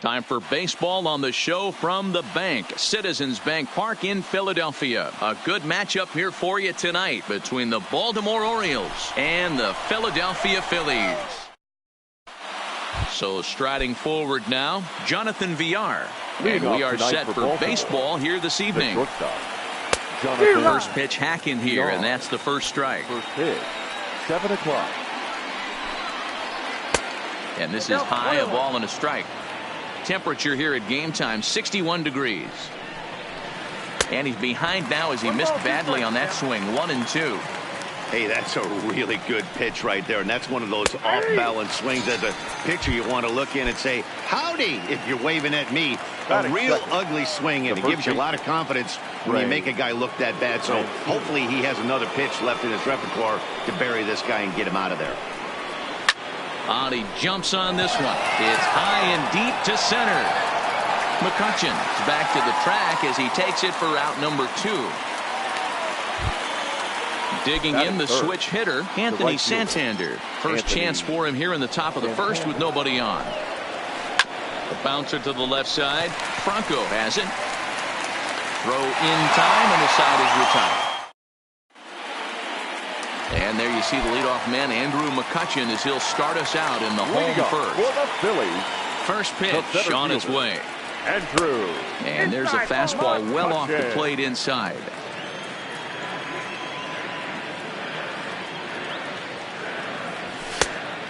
Time for baseball on the show from the bank. Citizens Bank Park in Philadelphia. A good matchup here for you tonight between the Baltimore Orioles and the Philadelphia Phillies. So striding forward now, Jonathan Villar. And we are set for baseball here this evening. First pitch hack in here, and that's the first strike. First pitch, 7 o'clock. And this is high, a ball and a strike. Temperature here at game time, 61 degrees. And he's behind now as he missed badly on that swing, 1-2. Hey, that's a really good pitch right there, and that's one of those off-balance swings as a pitcher you want to look in and say, howdy, if you're waving at me. A real ugly swing, and it gives you a lot of confidence when you make a guy look that bad. So hopefully he has another pitch left in his repertoire to bury this guy and get him out of there. And he jumps on this one. It's high and deep to center. McCutcheon's back to the track as he takes it for out number 2. Digging in the switch hitter, Anthony Santander. First chance for him here in the top of the first with nobody on. The bouncer to the left side. Franco has it. Throw in time, and the side is retired. And there you see the leadoff man, Andrew McCutcheon, as he'll start us out in the home first. For the Phillies. First pitch on its way. Andrew. And there's a fastball well off the plate inside.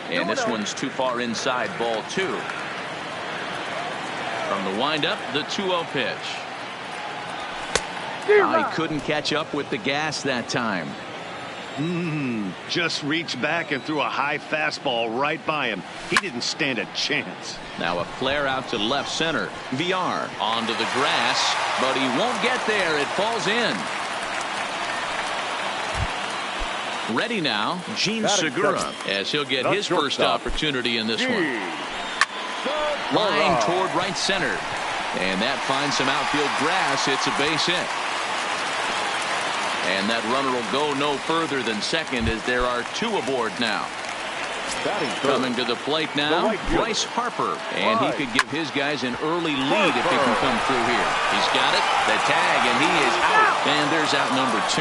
And this one's too far inside, ball 2. From the windup, the 2-0 pitch. He couldn't catch up with the gas that time. Just reached back and threw a high fastball right by him. He didn't stand a chance. Now a flare out to left center. Villar onto the grass, but he won't get there. It falls in. Ready now, Gene Segura, as he'll get his first opportunity in this one. Flying toward right center. And that finds some outfield grass. It's a base hit. And that runner will go no further than second as there are 2 aboard now. Coming to the plate now, Bryce Harper. And he could give his guys an early lead if he can come through here. He's got it, the tag, and he is out. And there's out number 2.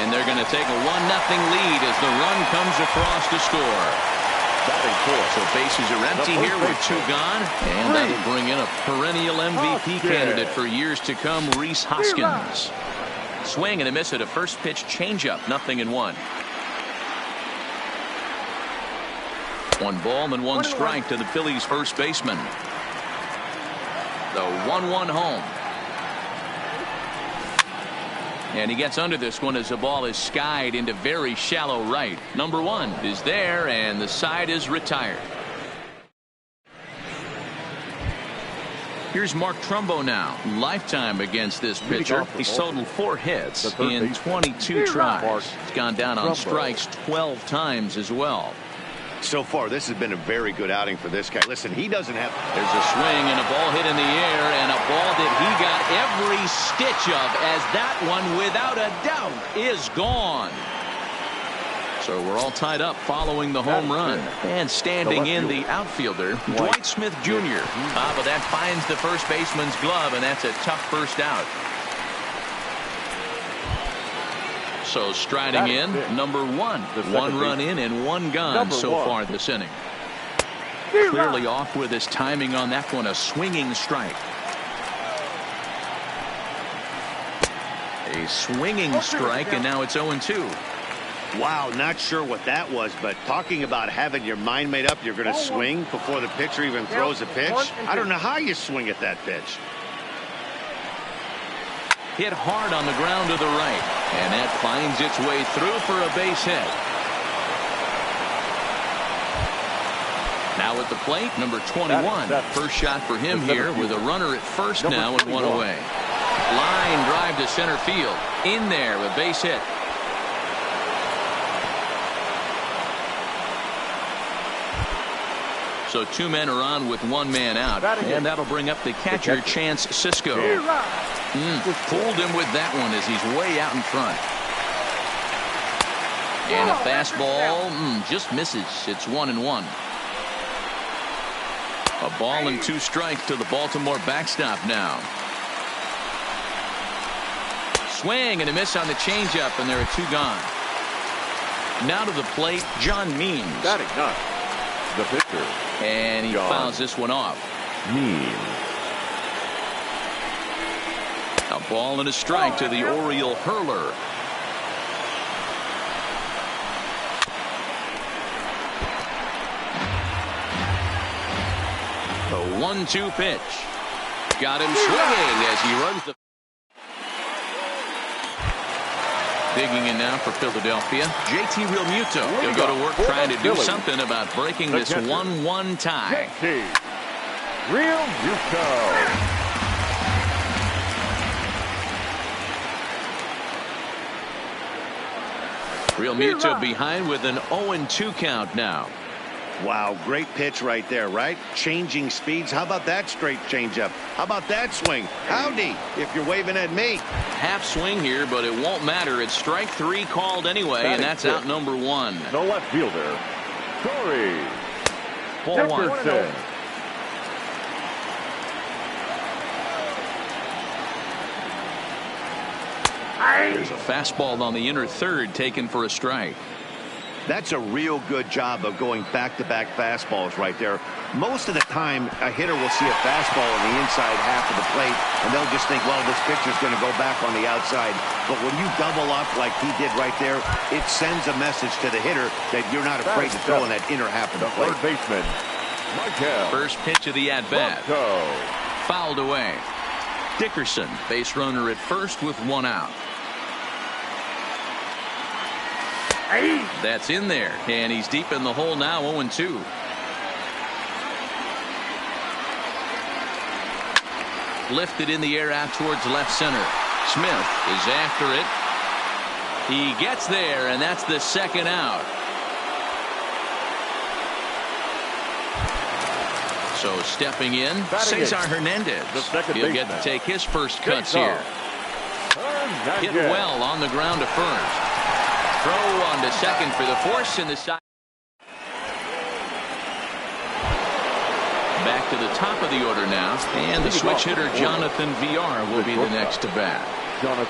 And they're going to take a 1-0 lead as the run comes across to score. So bases are empty here with 2 gone. And that'll bring in a perennial MVP candidate for years to come, Rhys Hoskins. Swing and a miss at a first pitch changeup, 0-1. 1 ball and 1 strike to the Phillies first baseman. The 1-1 home. And he gets under this one as the ball is skied into very shallow right. Number 1 is there, and the side is retired. Here's Mark Trumbo now. Lifetime against this pitcher. He's totaled 4 hits in 22 tries. He's gone down on strikes 12 times as well. So far, this has been a very good outing for this guy. Listen, he doesn't have... There's a swing and a ball hit in the air, and a ball that he got every stitch of, as that one, without a doubt, is gone. So we're all tied up following the home run. And standing in the outfielder, Dwight Smith Jr. But that finds the first baseman's glove, and that's a tough first out. So striding in, number 1. 1 run in and 1 gone so far this inning. Clearly off with his timing on that one, a swinging strike. A swinging strike, and now it's 0-2. Wow, not sure what that was, but talking about having your mind made up, you're going to swing before the pitcher even throws a pitch. I don't know how you swing at that pitch. Hit hard on the ground to the right, and that finds its way through for a base hit. Now at the plate, number 21. First shot for him here with a runner at first now and 1 away. Line drive to center field. In there, a base hit. So 2 men are on with 1 man out, and that'll bring up the catcher, Chance Sisco. Fooled him with that one as he's way out in front. And a fastball just misses. It's 1-1. A ball and 2 strikes to the Baltimore backstop now. Swing and a miss on the changeup, and there are 2 gone. Now to the plate, John Means. Batting ninth, the pitcher. And he fouls this one off. Means. A ball and a strike to the Oriole hurler. The 1-2 pitch. Got him swinging as he runs the. Digging in now for Philadelphia, JT Realmuto. He'll go to work trying to do something about breaking this 1-1 tie. JT Realmuto. Realmuto behind with an 0-2 count now. Wow, great pitch right there, right? Changing speeds. How about that straight changeup? How about that swing? Howdy, if you're waving at me. Half swing here, but it won't matter. It's strike 3 called anyway, and that's out number 1. The left fielder, Corey. Ball 1. There's a fastball on the inner third taken for a strike. That's a real good job of going back-to-back fastballs right there. Most of the time, a hitter will see a fastball on the inside half of the plate, and they'll just think, well, this pitcher's going to go back on the outside. But when you double up like he did right there, it sends a message to the hitter that you're not afraid to throw in that inner half of the plate. Third baseman, Michael. First pitch of the at-bat. Fouled away. Dickerson, base runner at first with 1 out. That's in there, and he's deep in the hole now, 0-2. Lifted in the air out towards left center. Smith is after it. He gets there, and that's the 2nd out. So stepping in, Cesar Hernandez. He'll get to take his first cuts here. Hit well on the ground to first. Throw on to second for the force in the side. Back to the top of the order now, and the switch hitter Jonathan VR will be the next to bat.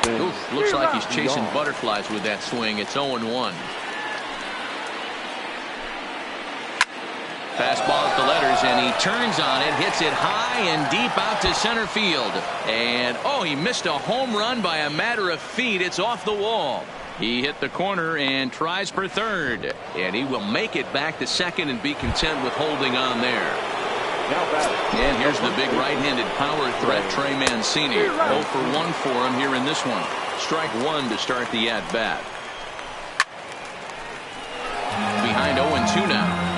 Oof, looks like he's chasing butterflies with that swing. It's 0-1. Fastball at the letters, and he turns on it, hits it high and deep out to center field. And, oh, he missed a home run by a matter of feet. It's off the wall. He hit the corner and tries for third. And he will make it back to second and be content with holding on there. And here's the big right-handed power threat, Trey Mancini. 0 for 1 for him here in this one. Strike 1 to start the at-bat. Behind 0-2 now.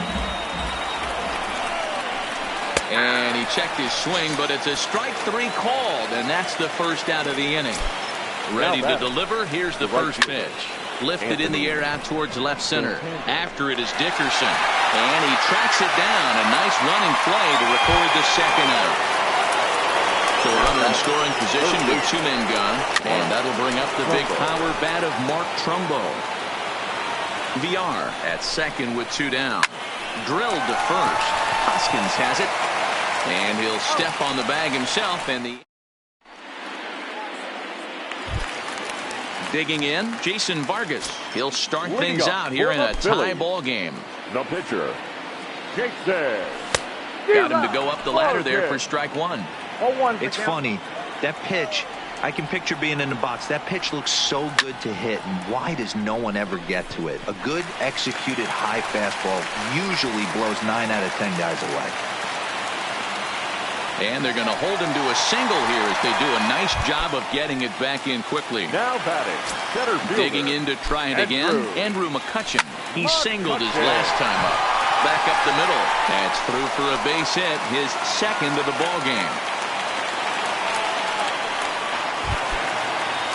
And he checked his swing, but it's a strike 3 called, and that's the first out of the inning. Ready to deliver. Here's the first pitch. Lifted in the air out towards left center. After it is Dickerson. And he tracks it down. A nice running play to record the 2nd out. So a runner in scoring position with 2 men gone. And that'll bring up the big power bat of Mark Trumbo. VR at second with 2 down. Drilled to first. Hoskins has it. And he'll step on the bag himself, and the digging in, Jason Vargas. He'll start things out here in a tie ball game. The pitcher, Jason. Got him to go up the ladder there for strike 1. It's funny. That pitch, I can picture being in the box. That pitch looks so good to hit, and why does no one ever get to it? A good executed high fastball usually blows 9 out of 10 guys away. And they're going to hold him to a single here as they do a nice job of getting it back in quickly. Now batting, center fielder. Digging in to try it again, Andrew McCutchen. He singled his last time up. Back up the middle. That's through for a base hit, his 2nd of the ball game.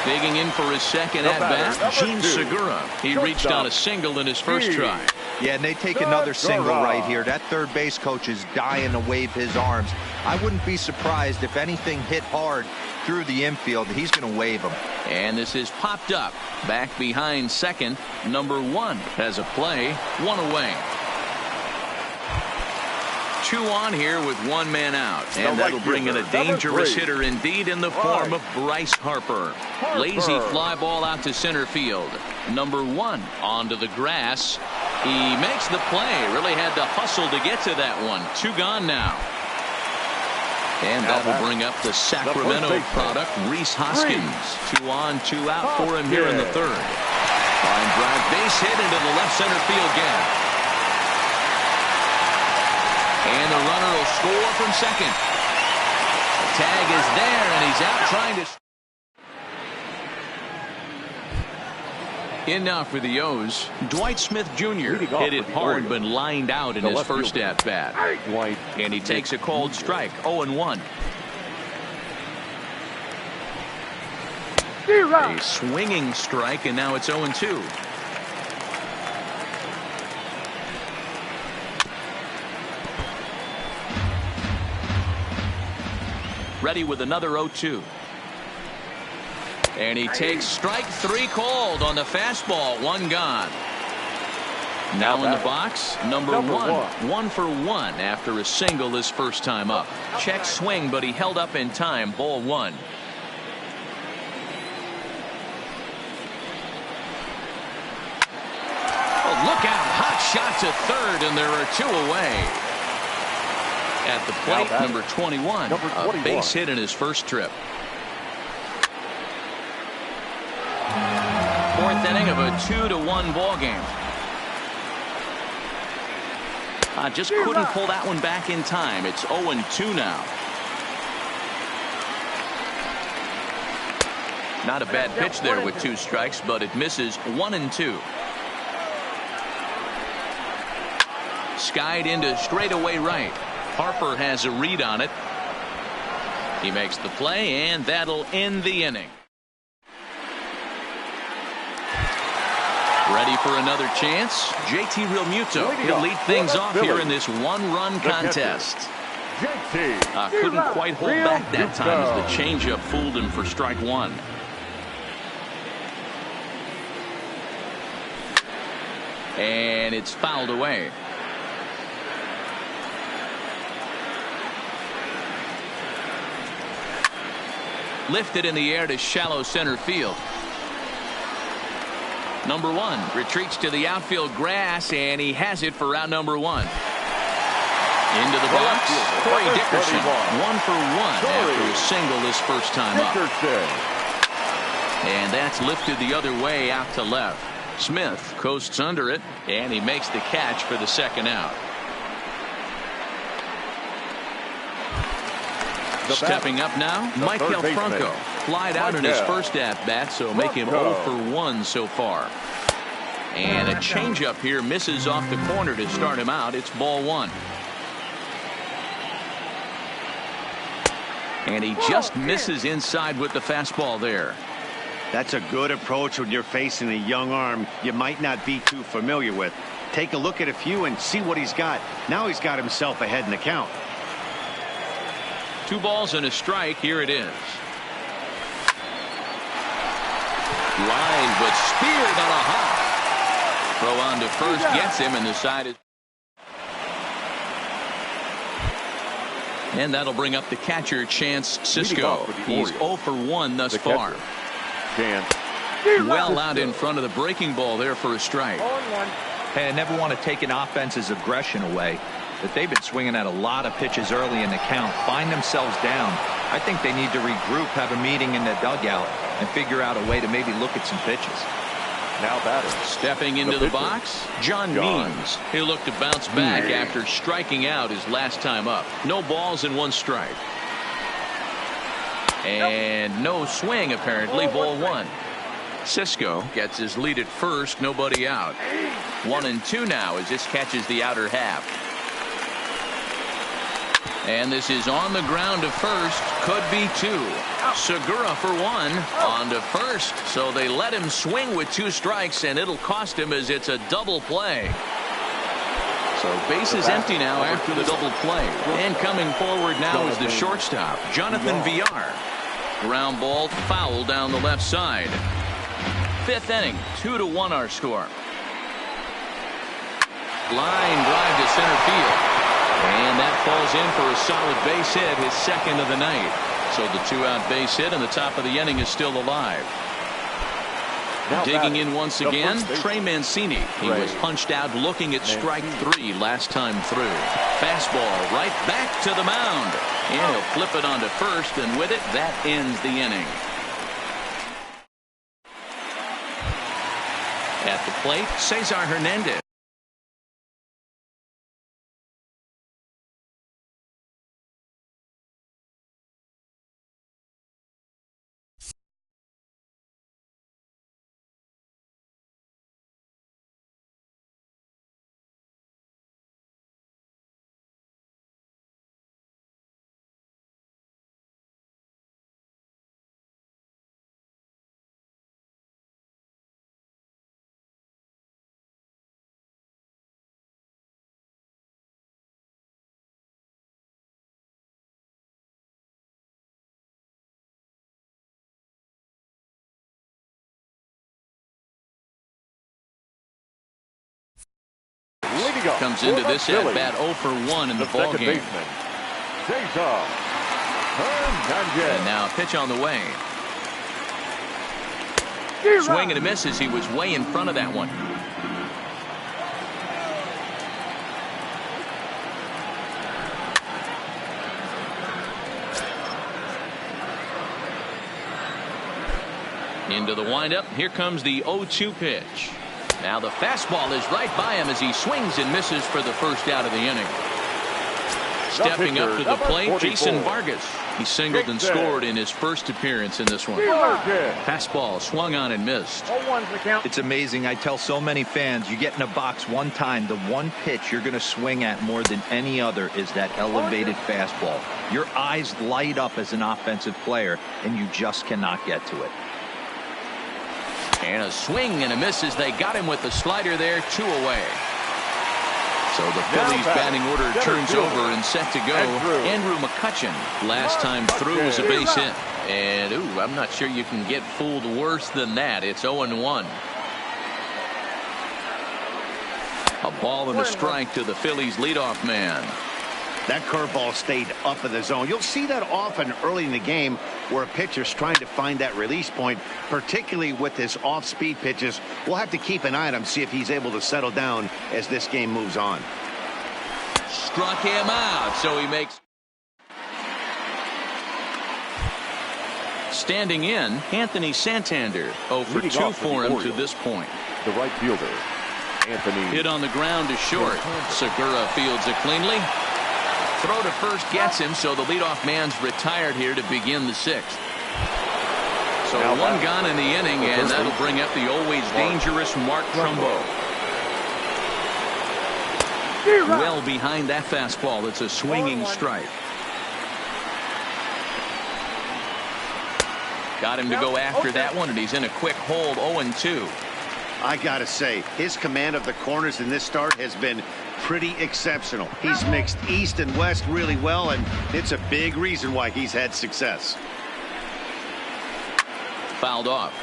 Digging in for his 2nd at-bat, Gene Segura. He reached on a single in his first try. Yeah, and they take another single right here. That third base coach is dying to wave his arms. I wouldn't be surprised if anything hit hard through the infield. He's going to wave them. And this is popped up. Back behind second. Number 1 has a play. 1 away. 2 on here with 1 man out. And that'll bring in a dangerous hitter indeed in the form of Bryce Harper. Lazy fly ball out to center field. Number 1 onto the grass. He makes the play. Really had to hustle to get to that one. 2 gone now. And that will bring up the Sacramento product, Rhys Hoskins. 2 on, 2 out for him here in the 3rd. Line drive base hit into the left center field gap. And the runner will score from second. The tag is there, and he's out trying to... In now for the O's, Dwight Smith Jr. hit it hard but lined out in his first at-bat. And he takes a cold strike, 0-1. A swinging strike, and now it's 0-2. Ready with another 0-2. And he takes strike 3 called on the fastball. 1 gone. Now in the box, number 1. 1 for 1 after a single his first time up. Check swing, but he held up in time. Ball 1. Oh, look out. Hot shot to third, and there are 2 away. At the plate, number 21. A base hit in his first trip. 4th inning of a 2-1 ball game. Just couldn't pull that one back in time. It's 0-2 now. Not a bad pitch there with 2 strikes, but it misses. 1-2. Skied into straightaway right. Harper has a read on it. He makes the play, and that'll end the inning. Ready for another chance? JT Realmuto. He'll lead things off here in this 1-run contest. Couldn't quite hold back that time as the changeup fooled him for strike 1. And it's fouled away. Lifted in the air to shallow center field. Number 1 retreats to the outfield grass, and he has it for out number 1. Into the box, Corey Dickerson. 1 for 1 after a single his first time up. And that's lifted the other way out to left. Smith coasts under it, and he makes the catch for the second out. Stepping up now, Michael Franco. Flied out in his first at-bat, so make him 0 for 1 so far. And a changeup here misses off the corner to start him out. It's ball 1. And he just misses inside with the fastball there. That's a good approach when you're facing a young arm you might not be too familiar with. Take a look at a few and see what he's got. Now he's got himself ahead in the count. 2 balls and a strike. Here it is. Line, but speared on a hop. Throw on to first gets him, and the side is. And that'll bring up the catcher, Chance Sisco. He's 0 for 1 thus far. Well out in front of the breaking ball there for a strike. Hey, I never want to take an offense's aggression away, but they've been swinging at a lot of pitches early in the count. Find themselves down. I think they need to regroup, have a meeting in the dugout, and figure out a way to maybe look at some pitches. Now batting. Stepping into the box, John Means. He'll look to bounce back after striking out his last time up. No balls and 1 strike. And no swing, apparently. Ball 1. Sisco gets his lead at first. Nobody out. 1-2 now as this catches the outer half. And this is on the ground to first. Could be 2. Segura for 1 on to first. So they let him swing with 2 strikes, and it'll cost him as it's a double play. So base is empty now after the double play. And coming forward now is the shortstop, Jonathan Villar. Ground ball foul down the left side. 5th inning, 2-1 our score. Line drive to center field. And that falls in for a solid base hit, his second of the night. So the 2-out base hit, and the top of the inning is still alive. Now digging in once again, Trey Mancini. He was punched out looking at strike 3 last time through. Fastball right back to the mound. And he'll flip it onto first, and with it, that ends the inning. At the plate, Cesar Hernandez. Comes into this at bat 0 for 1 in the ball game. And now a pitch on the way. Swing and a miss as he was way in front of that one. Into the windup. Here comes the 0-2 pitch. Now the fastball is right by him as he swings and misses for the first out of the inning. Stepping up to the plate, Jason Vargas. He singled and scored in his first appearance in this one. Fastball swung on and missed. It's amazing. I tell so many fans, you get in a box one time, the one pitch you're going to swing at more than any other is that elevated fastball. Your eyes light up as an offensive player, and you just cannot get to it. And a swing and a miss as they got him with the slider there, 2 away. So the Phillies batting order turns over and set to go. Andrew McCutchen last time through was a base hit. And I'm not sure you can get fooled worse than that. It's 0-1. A ball and a strike to the Phillies leadoff man. That curveball stayed up in the zone. You'll see that often early in the game where a pitcher's trying to find that release point, particularly with his off-speed pitches. We'll have to keep an eye on him, see if he's able to settle down as this game moves on. Struck him out, so he makes. Standing in, Anthony Santander. 0 for 2 for him to this point. The right fielder, Anthony. Hit on the ground is short. Segura fields it cleanly. Throw to first gets him, so the leadoff man's retired here to begin the 6th. So one gone in the inning, and that'll bring up the always dangerous Mark Trumbo. Well behind that fastball. It's a swinging strike. Got him to go after that one, and he's in a quick hold, 0-2. I gotta say, his command of the corners in this start has been pretty exceptional. He's mixed east and west really well, and it's a big reason why he's had success. Fouled off.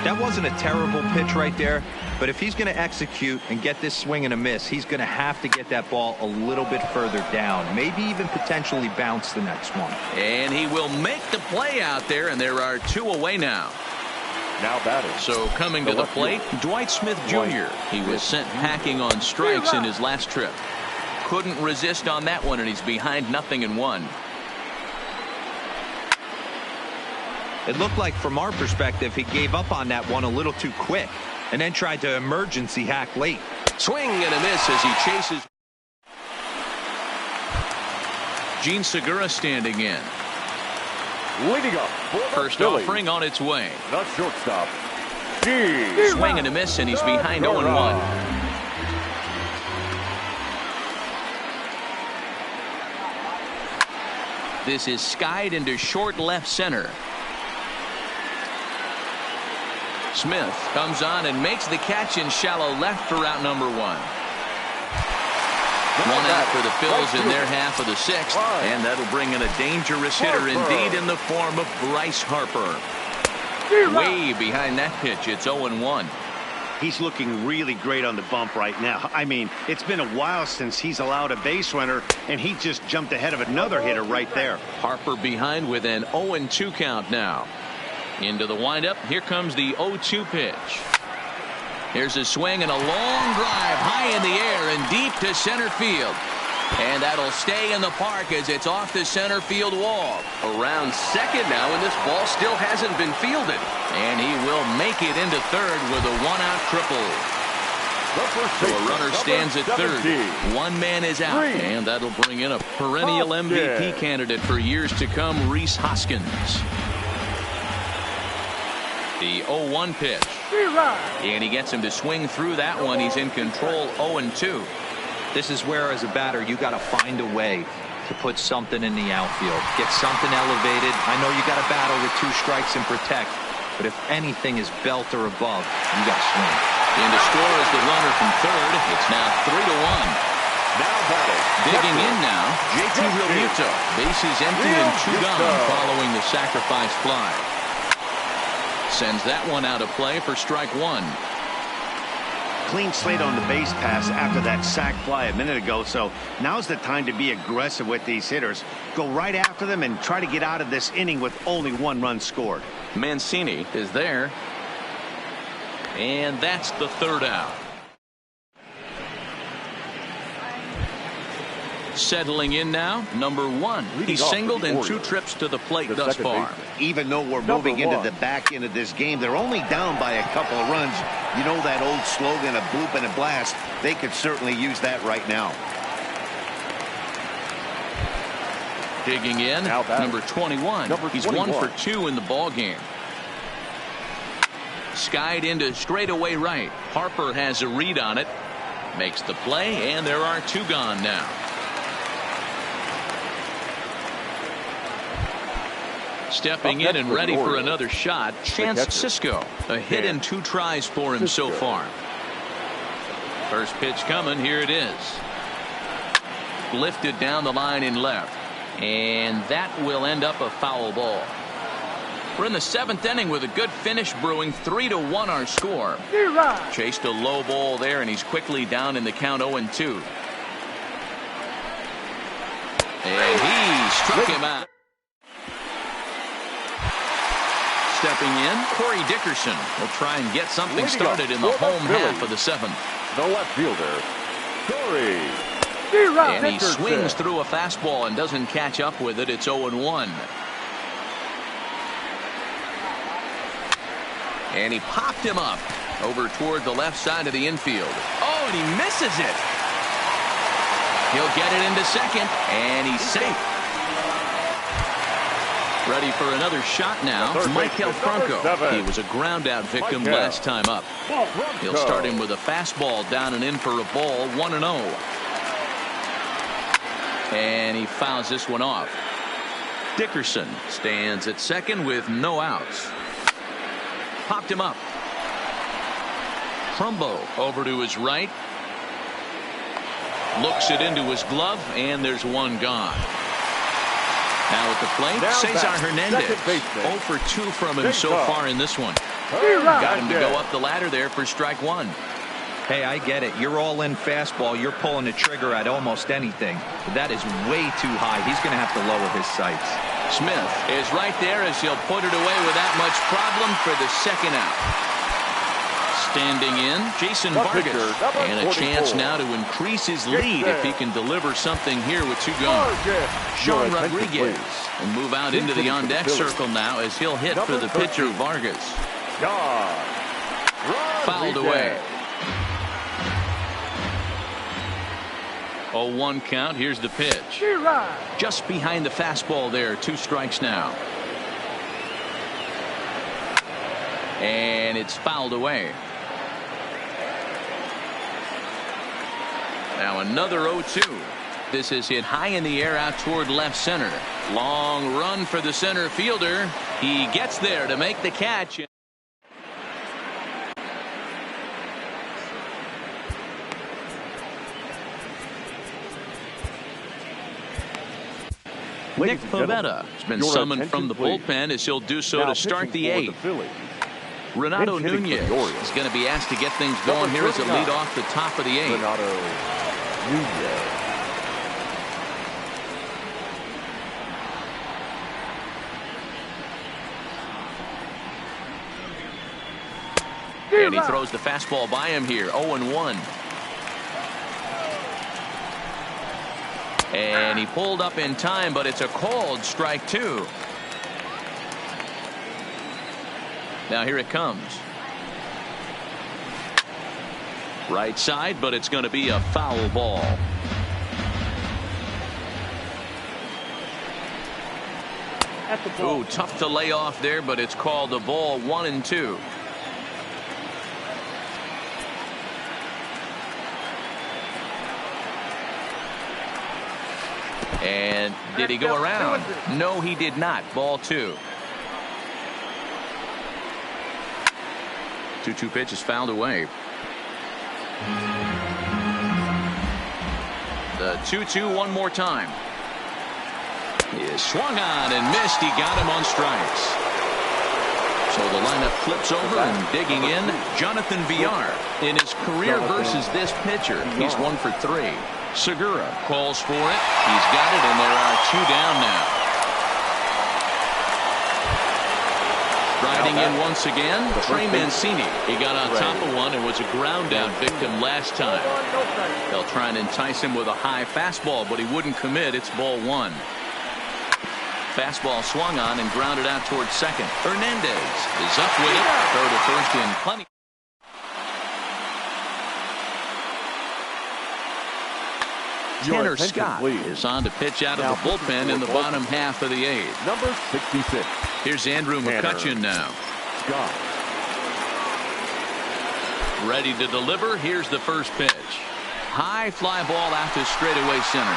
That wasn't a terrible pitch right there, but if he's going to execute and get this swing and a miss, he's going to have to get that ball a little bit further down, maybe even potentially bounce the next one. And he will make the play out there, and there are 2 away now. Now batting. So coming to the plate, Dwight Smith Jr. He was sent packing on strikes in his last trip. Couldn't resist on that one, and he's behind 0-1. It looked like from our perspective he gave up on that one a little too quick and then tried to emergency hack late. Swing and a miss as he chases. Gene Segura standing in. Leading up for the First Phillies. offering on its way. The shortstop, Gene. Swing and a miss, and he's behind 0-1. This is skied into short left center. Smith comes on and makes the catch in shallow left for out number 1. One out for the Phils in their half of the 6th, and that'll bring in a dangerous hitter indeed in the form of Bryce Harper. Way behind that pitch, it's 0-1. He's looking really great on the bump right now. I mean, it's been a while since he's allowed a base runner, and he just jumped ahead of another hitter right there. Harper behind with an 0-2 count now. Into the windup. Here comes the 0-2 pitch. Here's a swing and a long drive high in the air and deep to center field. And that'll stay in the park as it's off the center field wall. Around second now, and this ball still hasn't been fielded. And he will make it into third with a one-out triple. So a runner stands at third. One man is out. And that'll bring in a perennial MVP candidate for years to come, Rhys Hoskins. The 0-1 pitch. And he gets him to swing through that one. He's in control, 0-2. This is where, as a batter, you got to find a way to put something in the outfield. Get something elevated. I know you got to battle with 2 strikes and protect, but if anything is belt or above, you got to swing. And to score is the runner from third. It's now 3-1. Now batting. Digging in now, JT Realmuto. Bases empty and 2 gone following the sacrifice fly. Sends that one out of play for strike 1. Clean slate on the base pass after that sac fly a minute ago, so now's the time to be aggressive with these hitters. Go right after them and try to get out of this inning with only 1 run scored. Mancini is there. And that's the 3rd out. Settling in now, number 1. He's singled in 2 trips to the plate thus far. Even though we're moving into the back end of this game, they're only down by a couple of runs. You know that old slogan, a bloop and a blast. They could certainly use that right now. Digging in, number 21. He's 1 for 2 in the ball game. Skied into straightaway right. Harper has a read on it. Makes the play, and there are 2 gone now. Stepping in and ready for another shot, Chance Sisco. A hit and 2 tries for him so far. First pitch coming. Here it is. Lifted down the line in left. And that will end up a foul ball. We're in the 7th inning with a good finish brewing. 3-1 our score. Chased a low ball there, and he's quickly down in the count 0-2. And he struck him out. Stepping in, Corey Dickerson will try and get something started in the home half of the 7th. The left fielder, Corey. And he swings through a fastball and doesn't catch up with it. It's 0-1. And he popped him up over toward the left side of the infield. Oh, and he misses it. He'll get it into second, and he's safe. Ready for another shot now. Michael Franco. He was a ground out victim last time up. He'll start him with a fastball down and in for a ball. 1-0. And he fouls this one off. Dickerson stands at second with no outs. Popped him up. Trumbo over to his right. Looks it into his glove, and there's 1 gone. Now at the plate, Cesar Hernandez. 0 for 2 from him so far in this one. Got him to go up the ladder there for strike 1. Hey, I get it. You're all in fastball. You're pulling the trigger at almost anything. But that is way too high. He's going to have to lower his sights. Smith is right there as he'll put it away without much problem for the 2nd out. Standing in, Jason Vargas. And a chance now to increase his lead if he can deliver something here with 2 gone. Sean Rodriguez will move out into the on-deck circle now as he'll hit for the pitcher Vargas. Fouled away. 0-1 count. Here's the pitch. Just behind the fastball there. 2 strikes now. And it's fouled away. Now another 0-2. This is hit high in the air out toward left center. Long run for the center fielder. He gets there to make the catch. Nick Pivetta has been summoned from the bullpen as he'll do so to start the 8th. Renato Nunez is going to be asked to get things going here as a lead off the top of the 8th. Renato Nunez. And he throws the fastball by him here, 0-1. And he pulled up in time, but it's a called strike 2. Now here it comes. Right side, but it's going to be a foul ball. Ooh, tough to lay off there, but it's called a ball, 1-2. And did he go around? No, he did not. Ball 2. 2-2 pitch is fouled away. The 2-2 one more time. He is swung on and missed. He got him on strikes. So the lineup flips over and digging in, Jonathan Villar. In his career versus this pitcher, he's 1 for 3. Segura calls for it. He's got it, and there are 2 down now. Riding in once again, Trey Mancini. He got on top of one and was a ground down victim last time. They'll try and entice him with a high fastball, but he wouldn't commit. It's ball 1. Fastball swung on and grounded out towards second. Hernandez is up with it. Throw to first in plenty. Tanner Scott is on to pitch out of the bullpen in the bottom half of the 8th. Number 66. Here's Andrew McCutchen now. Scott. Ready to deliver. Here's the first pitch. High fly ball out to straightaway center.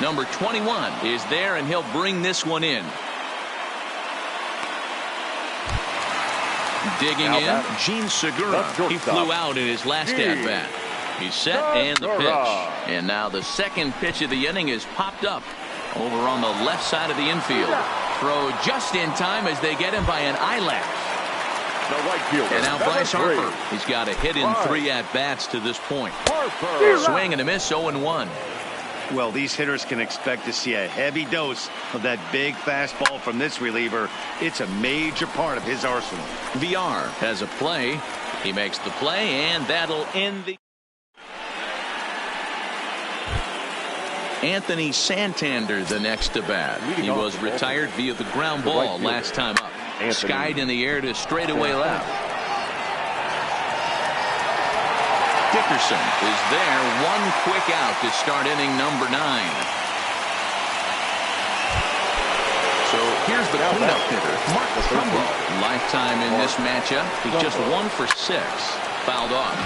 Number 21 is there, and he'll bring this one in. Digging in, Gene Segura. He flew out in his last at-bat. He's set and the pitch. And now the second pitch of the inning is popped up over on the left side of the infield. Throw just in time as they get him by an eyelash. And now Bryce Harper. He's got a hit in 3 at-bats to this point. Swing and a miss, 0-1. Well, these hitters can expect to see a heavy dose of that big fastball from this reliever. It's a major part of his arsenal. VR has a play. He makes the play, and that'll end the... Anthony Santander the next to bat. He was retired via the ground ball last time up. Skied in the air to straightaway left. Dickerson is there. 1 quick out to start inning number 9. So here's the cleanup hitter, Mark Trumbo. Lifetime in this matchup. He's just 1 for 6. Fouled off.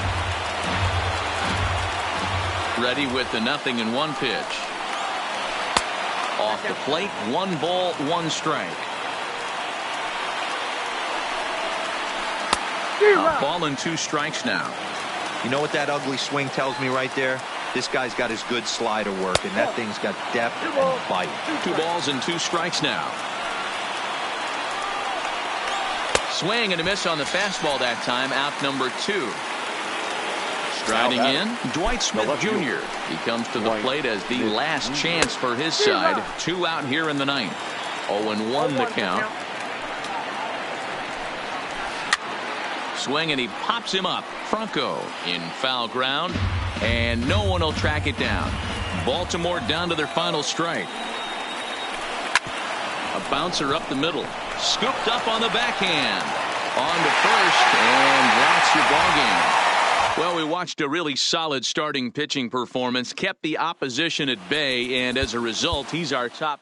Ready with the 0-1 pitch. Off the plate, 1 ball, 1 strike. A ball and 2 strikes now. You know what that ugly swing tells me right there? This guy's got his good slider work, and that thing's got depth and bite. 2 balls and 2 strikes now. Swing and a miss on the fastball that time. Out number 2. Striding in, Dwight Smith Jr. He comes to the plate as the last chance for his side. 2 out here in the 9th. 0-1 the count. Swing and he pops him up. Franco in foul ground, and no one will track it down. Baltimore down to their final strike. A bouncer up the middle. Scooped up on the backhand. On to first, and that's your ballgame. Well, we watched a really solid starting pitching performance, kept the opposition at bay, and as a result, he's our top